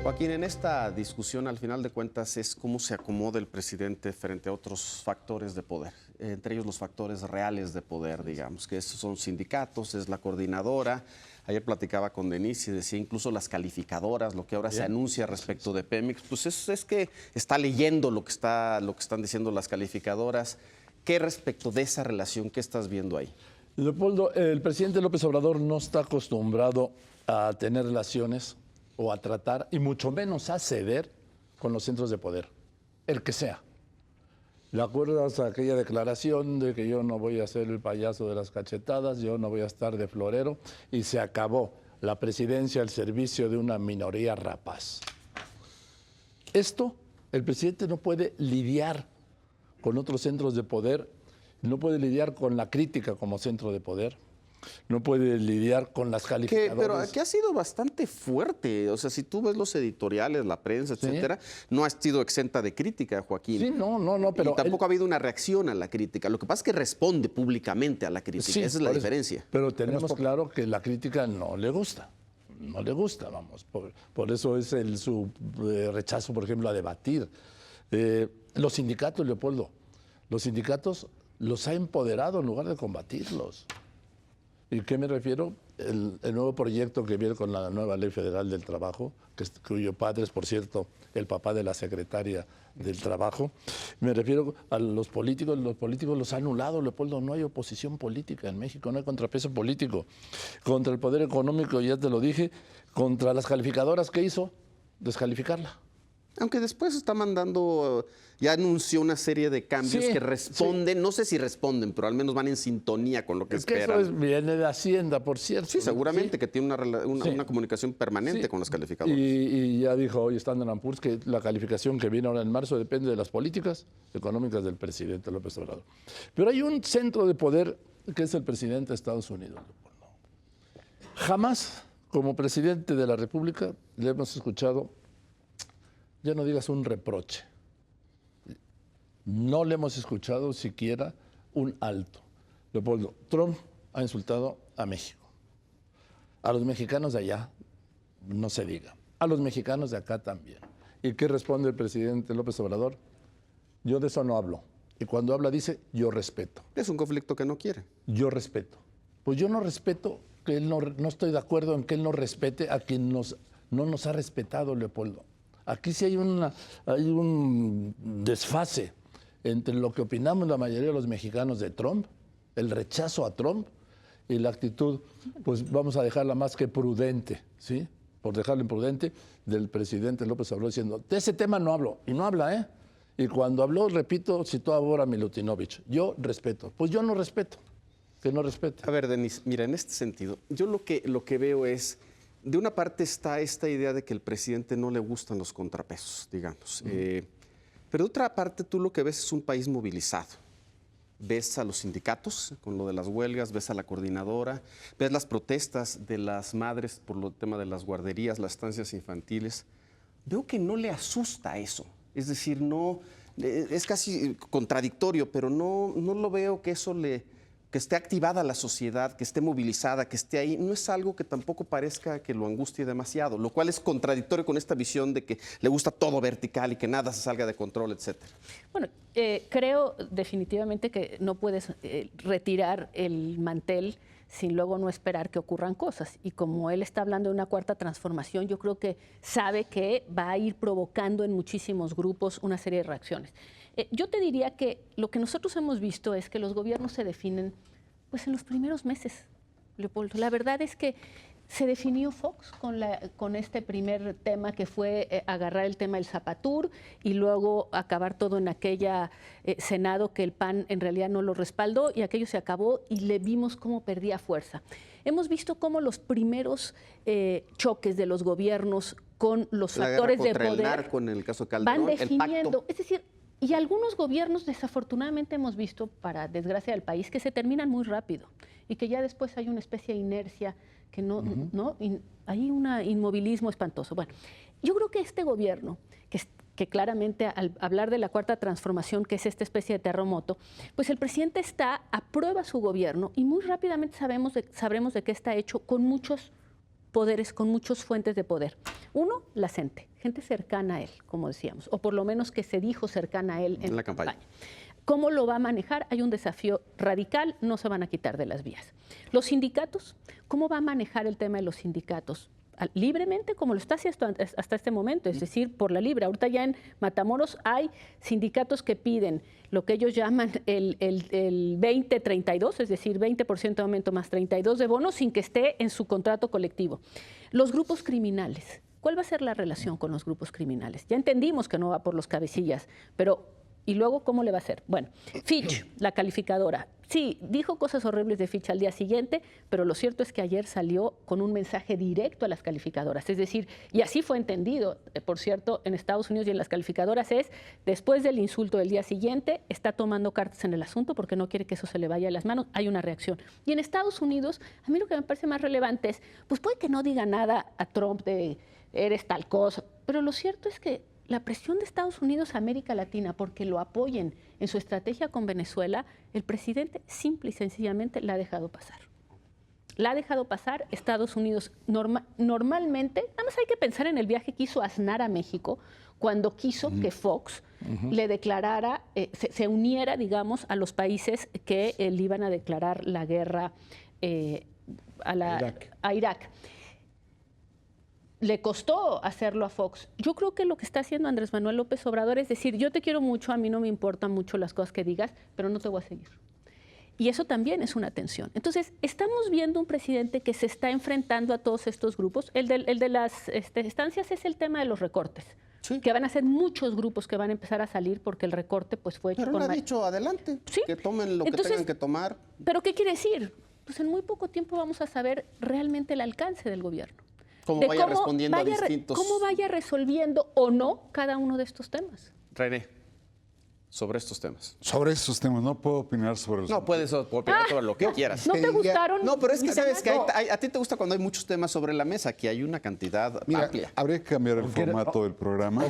Joaquín, en esta discusión, al final de cuentas, es cómo se acomoda el presidente frente a otros factores de poder, entre ellos los factores reales de poder, digamos, que esos son sindicatos, es la coordinadora. Ayer platicaba con Denise y decía incluso las calificadoras, lo que ahora se anuncia respecto de Pemex, pues es que está leyendo lo que están diciendo las calificadoras. ¿Qué respecto de esa relación, qué estás viendo ahí? Leopoldo, el presidente López Obrador no está acostumbrado a tener relaciones o a tratar, y mucho menos a ceder con los centros de poder, el que sea. ¿Le acuerdas aquella declaración de que yo no voy a ser el payaso de las cachetadas, yo no voy a estar de florero? Y se acabó la presidencia al servicio de una minoría rapaz. Esto, el presidente no puede lidiar con otros centros de poder, no puede lidiar con la crítica como centro de poder, no puede lidiar con las calificadoras. Pero aquí ha sido bastante fuerte. O sea, si tú ves los editoriales, la prensa, etcétera, no ha sido exenta de crítica, Joaquín. Sí, no, pero... Y tampoco ha habido una reacción a la crítica. Lo que pasa es que responde públicamente a la crítica. Sí, esa es la diferencia. Pero tenemos claro que la crítica no le gusta. No le gusta, vamos. Por eso es su rechazo, por ejemplo, a debatir. Los sindicatos, Leopoldo, los sindicatos los ha empoderado en lugar de combatirlos. ¿Y qué me refiero? El nuevo proyecto que viene con la nueva Ley Federal del Trabajo, cuyo padre es, por cierto, el papá de la secretaria del Trabajo. Me refiero a los políticos los ha anulado, Leopoldo. No hay oposición política en México, no hay contrapeso político. Contra el poder económico, ya te lo dije, contra las calificadoras, ¿qué hizo? Descalificarla. Aunque después está mandando, ya anunció una serie de cambios que responden, no sé si responden, pero al menos van en sintonía con lo que esperan. Eso viene de Hacienda, por cierto. Sí, seguramente, que tiene una comunicación permanente con los calificadores. Y ya dijo hoy Standard & Poor's que la calificación que viene ahora en marzo depende de las políticas económicas del presidente López Obrador. Pero hay un centro de poder que es el presidente de Estados Unidos. Jamás, como presidente de la República, le hemos escuchado, ya no digas un reproche, no le hemos escuchado siquiera un alto. Leopoldo, Trump ha insultado a México. A los mexicanos de allá, no se diga. A los mexicanos de acá también. ¿Y qué responde el presidente López Obrador? Yo de eso no hablo. Y cuando habla dice, yo respeto. Es un conflicto que no quiere. Yo respeto. Pues yo no respeto, que él no estoy de acuerdo en que él no respete a quien no nos ha respetado, Leopoldo. Aquí sí hay un desfase entre lo que opinamos la mayoría de los mexicanos de Trump, el rechazo a Trump, y la actitud, pues vamos a dejarla más que prudente, ¿sí? Por dejarla imprudente, del presidente López Obrador diciendo, de ese tema no hablo, y no habla, ¿eh? Y cuando habló, repito, citó a Bora Milutinovich, yo respeto. Pues yo no respeto, que no respete. A ver, Denise, mira, en este sentido, yo lo que veo es, de una parte está esta idea de que al presidente no le gustan los contrapesos, digamos. Pero de otra parte, tú lo que ves es un país movilizado. Ves a los sindicatos con lo de las huelgas, ves a la coordinadora, ves las protestas de las madres por el tema de las guarderías, las estancias infantiles. Veo que no le asusta eso. Es decir, no, es casi contradictorio, pero no lo veo que eso que esté activada la sociedad, que esté movilizada, que esté ahí, no es algo que tampoco parezca que lo angustie demasiado, lo cual es contradictorio con esta visión de que le gusta todo vertical y que nada se salga de control, etcétera. Bueno, creo definitivamente que no puedes retirar el mantel sin luego no esperar que ocurran cosas. Y como él está hablando de una cuarta transformación, yo creo que sabe que va a ir provocando en muchísimos grupos una serie de reacciones. Yo te diría que lo que nosotros hemos visto es que los gobiernos se definen pues en los primeros meses, Leopoldo. La verdad es que se definió Fox con este primer tema que fue agarrar el tema del Zapatur y luego acabar todo en aquella Senado que el PAN en realidad no lo respaldó y aquello se acabó y le vimos cómo perdía fuerza. Hemos visto cómo los primeros choques de los gobiernos con los factores de poder el narco, en el caso Calderón, van definiendo, el pacto. Es decir, y algunos gobiernos desafortunadamente hemos visto, para desgracia del país, que se terminan muy rápido y que ya después hay una especie de inercia que hay un inmovilismo espantoso. Bueno, yo creo que este gobierno, que claramente al hablar de la cuarta transformación, que es esta especie de terremoto, pues el presidente aprueba su gobierno y muy rápidamente sabremos de qué está hecho con muchos poderes, con muchas fuentes de poder. Uno, la gente cercana a él, como decíamos, o por lo menos que se dijo cercana a él en la campaña. ¿Cómo lo va a manejar? Hay un desafío radical, no se van a quitar de las vías. Los sindicatos, ¿cómo va a manejar el tema de los sindicatos? Libremente, como lo está haciendo hasta este momento, es decir, por la libre. Ahorita ya en Matamoros hay sindicatos que piden lo que ellos llaman el 20-32, es decir, 20% de aumento más 32 de bonos sin que esté en su contrato colectivo. Los grupos criminales, ¿cuál va a ser la relación con los grupos criminales? Ya entendimos que no va por los cabecillas, pero ¿y luego cómo le va a hacer? Bueno, Fitch, la calificadora, sí, dijo cosas horribles de Fitch al día siguiente, pero lo cierto es que ayer salió con un mensaje directo a las calificadoras. Es decir, y así fue entendido, por cierto, en Estados Unidos y en las calificadoras es, después del insulto del día siguiente, está tomando cartas en el asunto porque no quiere que eso se le vaya de las manos, hay una reacción. Y en Estados Unidos, a mí lo que me parece más relevante es, pues puede que no diga nada a Trump de eres tal cosa, pero lo cierto es que la presión de Estados Unidos a América Latina porque lo apoyen en su estrategia con Venezuela, el presidente simple y sencillamente la ha dejado pasar. La ha dejado pasar. Estados Unidos normalmente, nada más hay que pensar en el viaje que hizo Aznar a México, cuando quiso que Fox le declarara, se uniera, digamos, a los países que le iban a declarar la guerra a Irak. Le costó hacerlo a Fox. Yo creo que lo que está haciendo Andrés Manuel López Obrador es decir, yo te quiero mucho, a mí no me importan mucho las cosas que digas, pero no te voy a seguir. Y eso también es una tensión. Entonces, estamos viendo un presidente que se está enfrentando a todos estos grupos. El de las estancias es el tema de los recortes, sí, que van a ser muchos grupos que van a empezar a salir porque el recorte pues fue hecho. Pero él ha dicho, adelante, ¿sí? Que tomen lo que tengan que tomar. ¿Pero qué quiere decir? Pues en muy poco tiempo vamos a saber realmente el alcance del gobierno. Cómo vaya respondiendo a distintos... Cómo vaya resolviendo o no cada uno de estos temas. René, sobre estos temas. Sobre estos temas, no puedo opinar sobre los... No, puedes opinar sobre lo que quieras. ¿No te gustaron? No, pero es que sabes que a ti te gusta cuando hay muchos temas sobre la mesa, que hay una cantidad amplia. Habría que cambiar el formato del programa.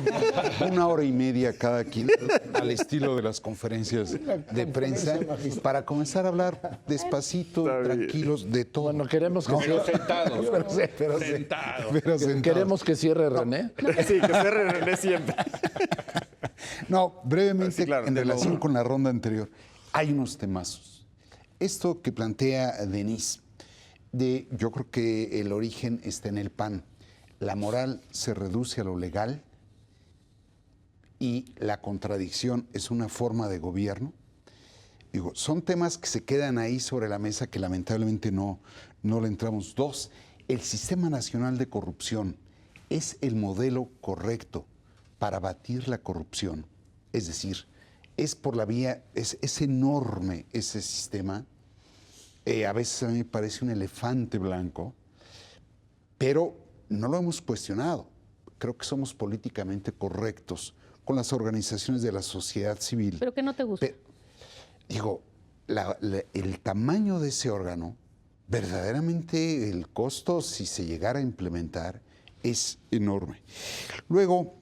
1 hora y media cada quien, al estilo de las conferencias de prensa, para comenzar a hablar despacito, tranquilos, de todo. Bueno, queremos que Pero sentados. Pero sentados. Queremos que cierre René. Sí, que cierre René siempre. No, brevemente, sí, claro, en relación con la ronda anterior, hay unos temazos. Esto que plantea Denise, yo creo que el origen está en el PAN. La moral se reduce a lo legal y la contradicción es una forma de gobierno. Digo, son temas que se quedan ahí sobre la mesa que lamentablemente no le entramos. 2, el Sistema Nacional de Corrupción es el modelo correcto para batir la corrupción. Es decir, es por la vía, es enorme ese sistema. A veces a mí me parece un elefante blanco, pero no lo hemos cuestionado. Creo que somos políticamente correctos con las organizaciones de la sociedad civil. ¿Pero qué no te gusta? Digo, el tamaño de ese órgano, verdaderamente el costo, si se llegara a implementar, es enorme. Luego,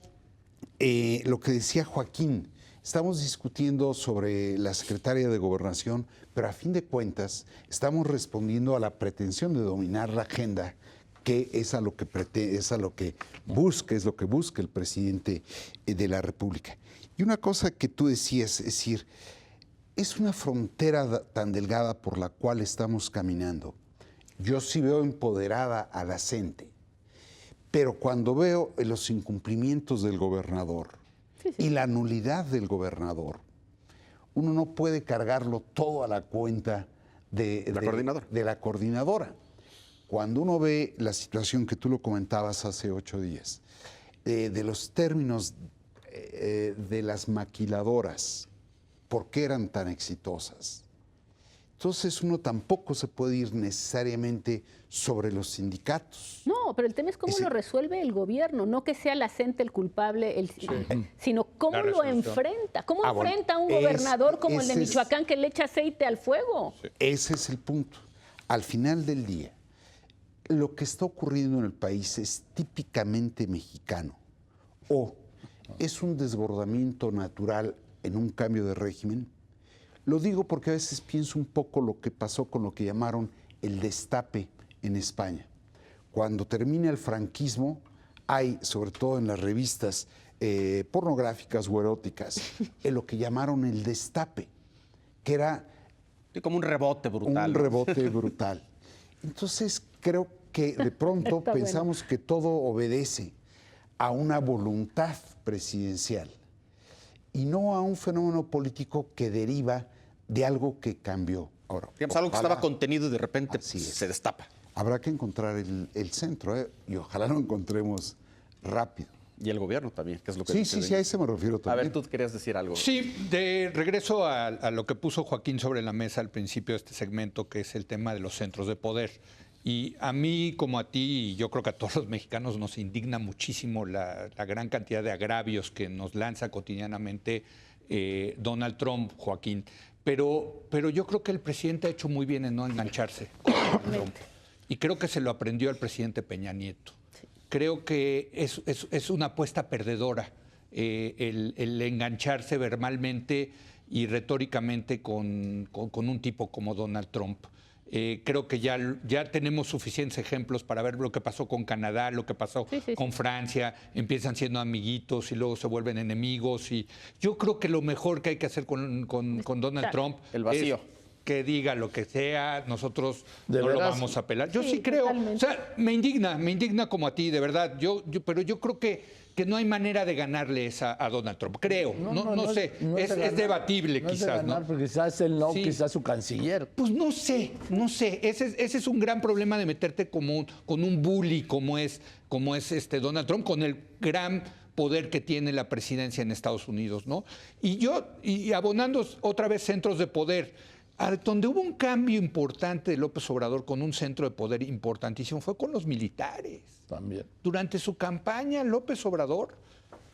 lo que decía Joaquín, estamos discutiendo sobre la secretaria de Gobernación, pero a fin de cuentas estamos respondiendo a la pretensión de dominar la agenda, que es a lo que busca, es lo que busca el presidente de la República. Y una cosa que tú decías, es decir, es una frontera tan delgada por la cual estamos caminando. Yo sí veo empoderada a la gente. Pero cuando veo los incumplimientos del gobernador y la nulidad del gobernador, uno no puede cargarlo todo a la cuenta de la coordinadora. Cuando uno ve la situación que tú lo comentabas hace 8 días, de los términos de las maquiladoras, ¿por qué eran tan exitosas? Entonces uno tampoco se puede ir necesariamente sobre los sindicatos. No, pero el tema es cómo lo resuelve el gobierno, no que sea la gente el culpable, sino cómo lo enfrenta. ¿Cómo enfrenta a un gobernador como el de Michoacán que le echa aceite al fuego? Sí. Ese es el punto. Al final del día, lo que está ocurriendo en el país es típicamente mexicano o es un desbordamiento natural en un cambio de régimen. Lo digo porque a veces pienso un poco lo que pasó con lo que llamaron el destape en España. cuando termina el franquismo, hay, sobre todo en las revistas pornográficas o eróticas, en lo que llamaron el destape, que era Sí, como un rebote brutal. un rebote brutal. Entonces, creo que de pronto Está pensamos que todo obedece a una voluntad presidencial y no a un fenómeno político que deriva de algo que cambió. Ahora, Digamos, algo que ojalá- estaba contenido y de repente Así es. se destapa. Habrá que encontrar el centro, y ojalá lo encontremos rápido. Y el gobierno también, que es lo que Sí, dice sí, sí, a eso me refiero A también. ver, tú querías decir algo. Sí, de regreso a lo que puso Joaquín sobre la mesa al principio de este segmento, que es el tema de los centros de poder. Y a mí, como a ti, y yo creo que a todos los mexicanos, nos indigna muchísimo la gran cantidad de agravios que nos lanza cotidianamente Donald Trump, Joaquín. Pero yo creo que el presidente ha hecho muy bien en no engancharse con Donald Trump. Y creo que se lo aprendió al presidente Peña Nieto. Creo que es una apuesta perdedora el engancharse verbalmente y retóricamente con un tipo como Donald Trump. Creo que ya tenemos suficientes ejemplos para ver lo que pasó con Canadá, lo que pasó con Francia. Empiezan siendo amiguitos y luego se vuelven enemigos. Y yo creo que lo mejor que hay que hacer con Donald Trump El vacío. es que diga lo que sea, nosotros ¿De no lo veras? vamos a apelar. Yo Sí, sí creo, totalmente. o sea, me indigna como a ti, de verdad. Pero yo creo que no hay manera de ganarle esa a Donald Trump. Creo, no sé, es de ganar, debatible no es de quizás, ganar, ¿no? porque quizás él no, Sí. quizás su canciller. Pues no sé. Ese es un gran problema de meterte con un bully como es Donald Trump, con el gran poder que tiene la presidencia en Estados Unidos, ¿no? Y abonando otra vez centros de poder, donde hubo un cambio importante de López Obrador con un centro de poder importantísimo fue con los militares. También. Durante su campaña, López Obrador,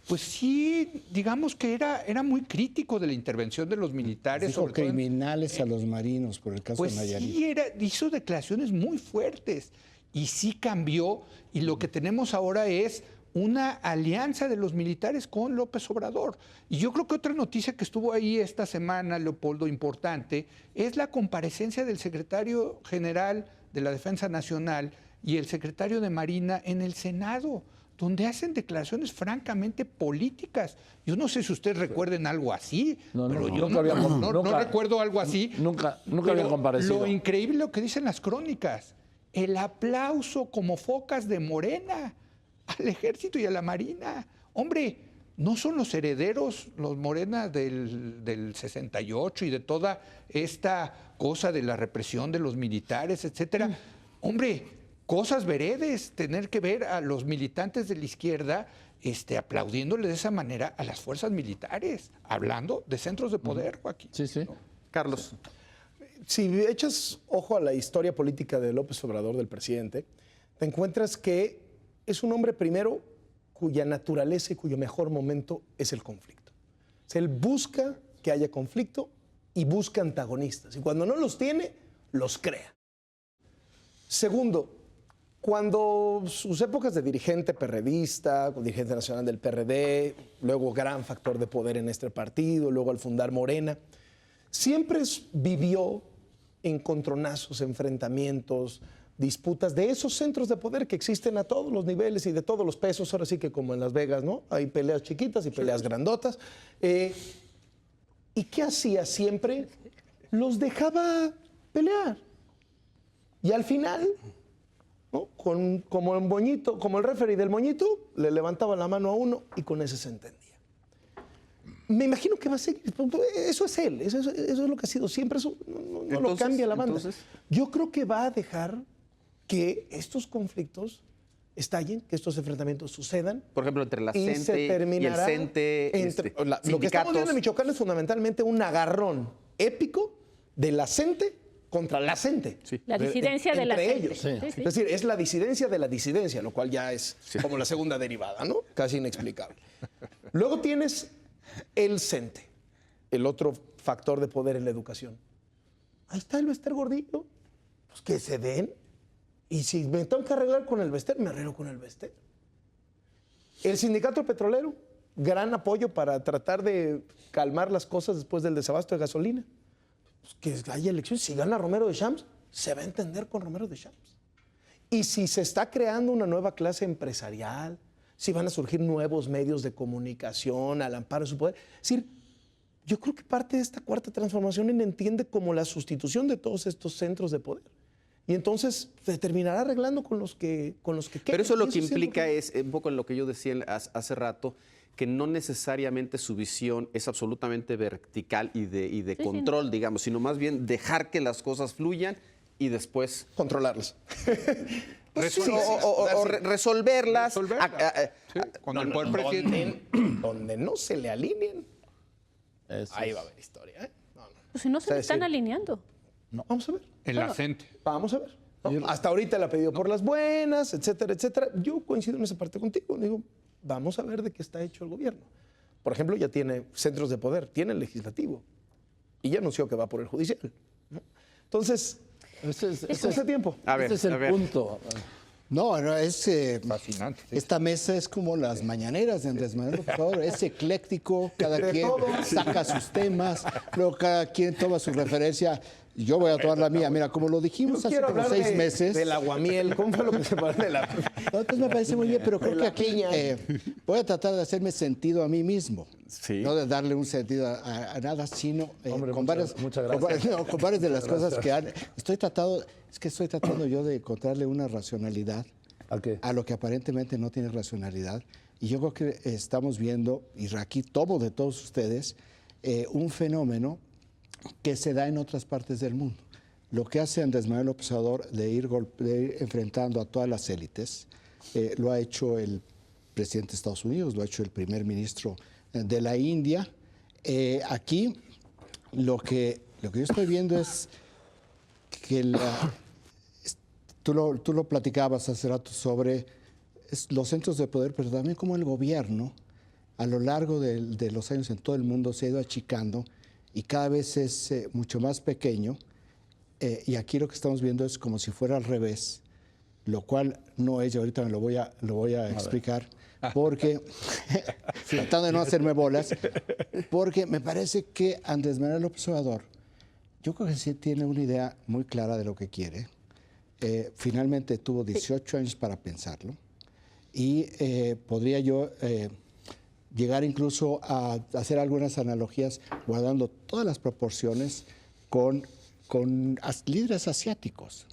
pues sí, digamos que era muy crítico de la intervención de los militares. Dijo sobre todo en- criminales a los marinos por el caso pues de Nayarit. sí, hizo declaraciones muy fuertes y sí cambió, y lo que tenemos ahora es una alianza de los militares con López Obrador. Y yo creo que otra noticia que estuvo ahí esta semana, Leopoldo, importante, es la comparecencia del secretario general de la Defensa Nacional y el secretario de Marina en el Senado, donde hacen declaraciones francamente políticas. Yo no sé si ustedes recuerden algo así, pero yo nunca había- no nunca- recuerdo algo así. Nunca había Pero comparecido. Lo increíble lo que dicen las crónicas, el aplauso como focas de Morena al ejército y a la marina. Hombre, no son los herederos, los Morena del 68 y de toda esta cosa de la represión de los militares, etcétera. Hombre, cosas veredes, tener que ver a los militantes de la izquierda aplaudiéndole de esa manera a las fuerzas militares, hablando de centros de poder, Joaquín. Sí, sí. Carlos. Si echas ojo a la historia política de López Obrador, del presidente, te encuentras que es un hombre primero cuya naturaleza y cuyo mejor momento es el conflicto. O sea, él busca que haya conflicto y busca antagonistas. Y cuando no los tiene, los crea. Segundo, cuando sus épocas de dirigente perredista, dirigente nacional del PRD, luego gran factor de poder en este partido, luego al fundar Morena, siempre vivió encontronazos, enfrentamientos, disputas de esos centros de poder que existen a todos los niveles y de todos los pesos. Ahora sí que como en Las Vegas, ¿no? Hay peleas chiquitas y peleas grandotas. ¿Y qué hacía siempre? Los dejaba pelear. Y al final, ¿no? Como el moñito, como el referee del moñito, le levantaba la mano a uno y con ese se entendía. Me imagino que va a seguir. Eso es él, eso es lo que ha sido siempre. Eso no lo cambia la banda. Yo creo que va a dejar que estos conflictos estallen, que estos enfrentamientos sucedan. Por ejemplo, entre la y CENTE se y el terminará CENTE, lo que estamos viendo en sindicatos. Michoacán es fundamentalmente un agarrón épico de la CENTE contra la CENTE. La disidencia de la entre CENTE. ellos. Sí, sí. Es decir, es la disidencia de la disidencia, lo cual ya es como la segunda derivada, ¿no? Casi inexplicable. Luego tienes el CENTE, el otro factor de poder en la educación. Ahí está el Bester Gordillo. Pues que se den. Y si me tengo que arreglar con el Bester, me arreglo con el Bester. El sindicato petrolero, gran apoyo para tratar de calmar las cosas después del desabasto de gasolina. Pues que haya elecciones. Si gana Romero de Champs, se va a entender con Romero de Champs. Y si se está creando una nueva clase empresarial, si van a surgir nuevos medios de comunicación al amparo de su poder. Es decir, yo creo que parte de esta cuarta transformación entiende como la sustitución de todos estos centros de poder. Y entonces se terminará arreglando con los que queden. Pero eso lo Y que es lo implica es, un poco en lo que yo decía hace rato, que no necesariamente su visión es absolutamente vertical y de Sí, control, digamos, sino más bien dejar que las cosas fluyan y después controlarlos. resolverlas. Sí, con el poder presidente. Donde no se le alineen, Eso ahí es. va a haber historia. ¿Eh? No. Pues si no se sea, le están decir- alineando. Vamos a ver. En la gente. Vamos a ver. ¿no? Hasta ahorita la ha pedido por las buenas, etcétera, etcétera. Yo coincido en esa parte contigo. Digo, vamos a ver de qué está hecho el gobierno. Por ejemplo, ya tiene centros de poder, tiene el legislativo y ya anunció que va por el judicial. ¿no? Entonces, es hace tiempo. A ver, ese es el a ver. punto. No, no, es Fascinante. sí. esta mesa es como las mañaneras de Andrés Manuel López Obrador, es ecléctico, cada De quien todo. saca sus temas, luego cada quien toma su referencia. Yo voy a tomar la mía. Mira, como lo dijimos Yo hace quiero como hablar 6 meses. del aguamiel. ¿Cómo fue lo que se paró de la... No, entonces me parece muy bien, pero creo De que la aquí piña. voy a tratar de hacerme sentido a mí mismo. Sí. No de darle un sentido a nada, sino Hombre, con, muchas varias, gracias. con varias de las cosas que han... Estoy tratando yo de encontrarle una racionalidad ¿A qué? a lo que aparentemente no tiene racionalidad. Y yo creo que estamos viendo, y aquí tomo de todos ustedes, un fenómeno que se da en otras partes del mundo. Lo que hace Andrés Manuel López Obrador de ir enfrentando a todas las élites, lo ha hecho el presidente de Estados Unidos, lo ha hecho el primer ministro de la India. Aquí lo que yo estoy viendo es que tú lo platicabas hace rato sobre los centros de poder, pero también como el gobierno a lo largo de los años en todo el mundo se ha ido achicando y cada vez es mucho más pequeño. Y aquí lo que estamos viendo es como si fuera al revés, lo cual no es, y ahorita lo voy a explicar, porque, tratando de no hacerme bolas, porque me parece que Andrés Manuel López Obrador, yo creo que sí tiene una idea muy clara de lo que quiere. Finalmente tuvo 18 años para pensarlo y podría yo llegar incluso a hacer algunas analogías guardando todas las proporciones con líderes asiáticos.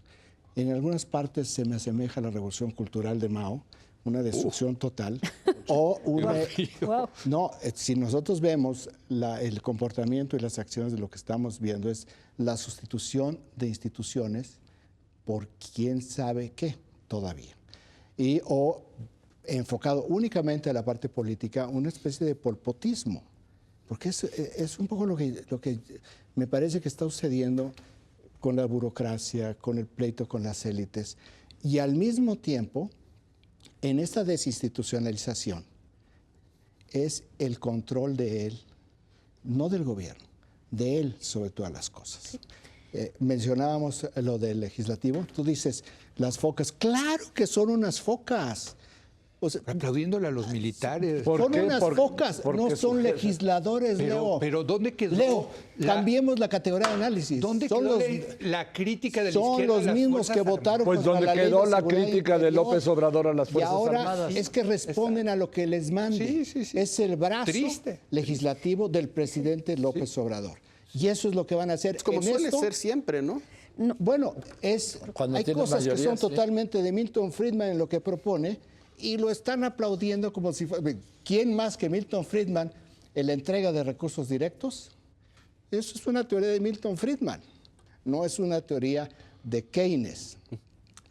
En algunas partes se me asemeja a la revolución cultural de Mao, una destrucción total, o una... Wow. No, si nosotros vemos el comportamiento y las acciones de lo que estamos viendo es la sustitución de instituciones por quién sabe qué todavía. O enfocado únicamente a la parte política, una especie de polpotismo. Porque es un poco lo que me parece que está sucediendo con la burocracia, con el pleito con las élites. Y al mismo tiempo, en esta desinstitucionalización, es el control de él, no del gobierno, de él sobre todas las cosas. Mencionábamos lo del legislativo. Tú dices, las focas. ¡Claro que son unas focas! O sea, Aplaudiéndole a los militares. son unas focas, no son legisladores, Leo. Pero ¿dónde quedó? Leo, cambiemos la categoría de análisis. ¿Dónde son quedó los, la crítica de la son izquierda a los las mismos Fuerzas que Armadas? votaron Pues contra donde la ley quedó de la seguridad crítica de interior. López Obrador a las Y Fuerzas ahora Armadas. es que responden a lo que les mande. Sí, sí, sí. Es el brazo Triste. legislativo del presidente López Obrador. Y eso es lo que van a hacer. Es como En suele esto, ser siempre, ¿no? bueno, Cuando hay tiene cosas que mayoría, son sí. totalmente de Milton Friedman en lo que propone y lo están aplaudiendo como si fuera... ¿Quién más que Milton Friedman en la entrega de recursos directos? Eso es una teoría de Milton Friedman, no es una teoría de Keynes.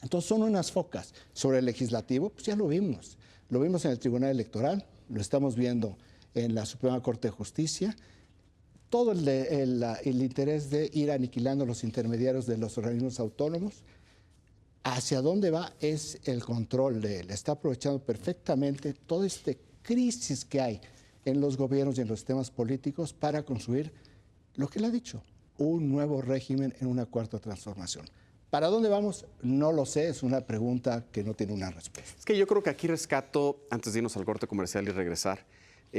Entonces son unas focas. Sobre el legislativo, pues ya lo vimos. Lo vimos en el Tribunal Electoral, lo estamos viendo en la Suprema Corte de Justicia. Todo el interés de ir aniquilando los intermediarios de los organismos autónomos. Hacia dónde va es el control de él. Está aprovechando perfectamente toda esta crisis que hay en los gobiernos y en los sistemas políticos para construir lo que él ha dicho, un nuevo régimen en una cuarta transformación. ¿Para dónde vamos? No lo sé, es una pregunta que no tiene una respuesta. Es que yo creo que aquí rescato, antes de irnos al corte comercial y regresar,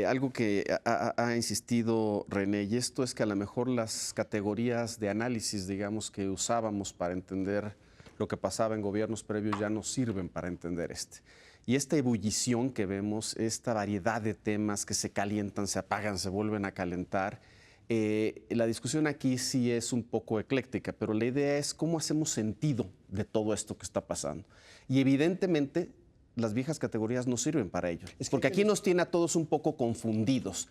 algo que ha insistido René, y esto es que a lo mejor las categorías de análisis, digamos, que usábamos para entender lo que pasaba en gobiernos previos ya no sirven para entender este. Y esta ebullición que vemos, esta variedad de temas que se calientan, se apagan, se vuelven a calentar, la discusión aquí sí es un poco ecléctica, pero la idea es cómo hacemos sentido de todo esto que está pasando. Y evidentemente las viejas categorías no sirven para ello, porque aquí nos tiene a todos un poco confundidos.